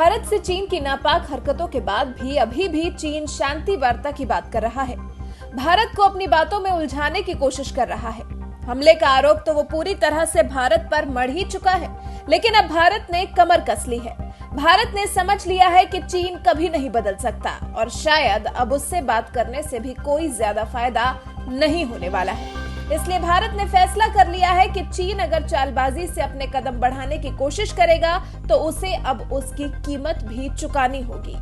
भारत से चीन की नापाक हरकतों के बाद भी अभी भी चीन शांति वार्ता की बात कर रहा है। भारत को अपनी बातों में उलझाने की कोशिश कर रहा है। हमले का आरोप तो वो पूरी तरह से भारत पर मढ़ ही चुका है, लेकिन अब भारत ने कमर कस ली है। भारत ने समझ लिया है कि चीन कभी नहीं बदल सकता और शायद अब उससे बात करने से भी कोई ज्यादा फायदा नहीं होने वाला है। इसलिए भारत ने फैसला कर लिया है कि चीन अगर चालबाजी से अपने कदम बढ़ाने की कोशिश करेगा तो उसे अब उसकी कीमत भी चुकानी होगी।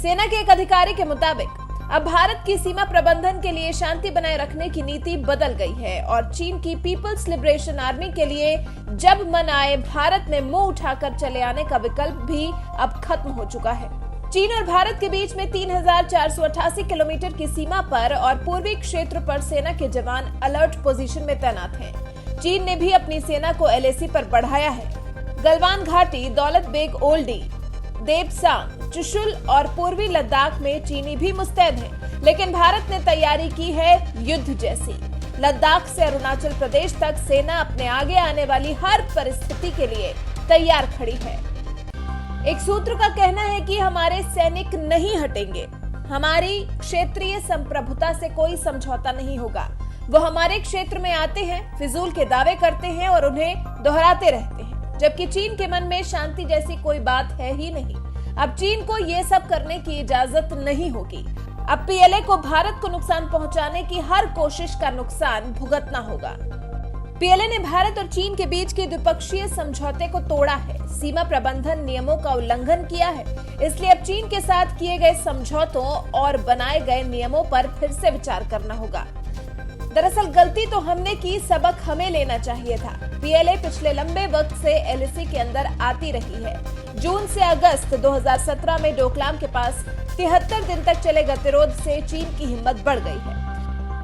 सेना के एक अधिकारी के मुताबिक अब भारत की सीमा प्रबंधन के लिए शांति बनाए रखने की नीति बदल गई है और चीन की पीपल्स लिबरेशन आर्मी के लिए जब मन आए भारत में मुंह उठाकर चले आने का विकल्प भी अब खत्म हो चुका है। चीन और भारत के बीच में 3488 किलोमीटर की सीमा पर और पूर्वी क्षेत्र पर सेना के जवान अलर्ट पोजीशन में तैनात हैं। चीन ने भी अपनी सेना को एलएसी पर बढ़ाया है। गलवान घाटी, दौलत बेग ओल्डी, देपसांग, चुशुल और पूर्वी लद्दाख में चीनी भी मुस्तैद हैं, लेकिन भारत ने तैयारी की है युद्ध जैसी। लद्दाख से अरुणाचल प्रदेश तक सेना अपने आगे आने वाली हर परिस्थिति के लिए तैयार खड़ी है। एक सूत्र का कहना है कि हमारे सैनिक नहीं हटेंगे, हमारी क्षेत्रीय संप्रभुता से कोई समझौता नहीं होगा। वो हमारे क्षेत्र में आते हैं, फिजूल के दावे करते हैं और उन्हें दोहराते रहते हैं, जबकि चीन के मन में शांति जैसी कोई बात है ही नहीं। अब चीन को ये सब करने की इजाजत नहीं होगी। अब पीएलए को भारत को नुकसान पहुंचाने की हर कोशिश का नुकसान भुगतना होगा। पीएलए ने भारत और चीन के बीच के द्विपक्षीय समझौते को तोड़ा है, सीमा प्रबंधन नियमों का उल्लंघन किया है। इसलिए अब चीन के साथ किए गए समझौतों और बनाए गए नियमों पर फिर से विचार करना होगा। दरअसल गलती तो हमने की, सबक हमें लेना चाहिए था। पीएलए पिछले लंबे वक्त से एलएसी के अंदर आती रही है। जून से अगस्त 2017 में डोकलाम के पास 73 दिन तक चले गतिरोध से चीन की हिम्मत बढ़ गई है।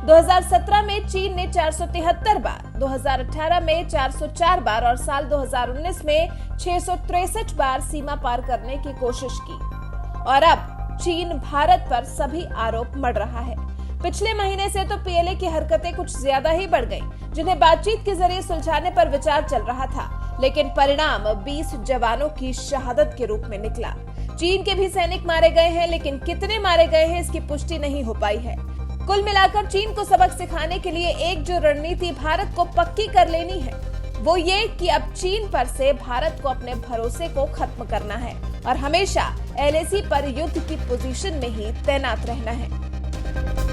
2017 में चीन ने 473 बार, 2018 में 404 बार और साल 2019 में 663 बार सीमा पार करने की कोशिश की और अब चीन भारत पर सभी आरोप मढ़ रहा है। पिछले महीने से तो पीएलए की हरकतें कुछ ज्यादा ही बढ़ गईं, जिन्हें बातचीत के जरिए सुलझाने पर विचार चल रहा था, लेकिन परिणाम 20 जवानों की शहादत के रूप में निकला। चीन के भी सैनिक मारे गए हैं, लेकिन कितने मारे गए हैं इसकी पुष्टि नहीं हो पाई है। कुल मिलाकर चीन को सबक सिखाने के लिए एक जो रणनीति भारत को पक्की कर लेनी है वो ये कि अब चीन पर से भारत को अपने भरोसे को खत्म करना है और हमेशा एलएसी पर युद्ध की पोजीशन में ही तैनात रहना है।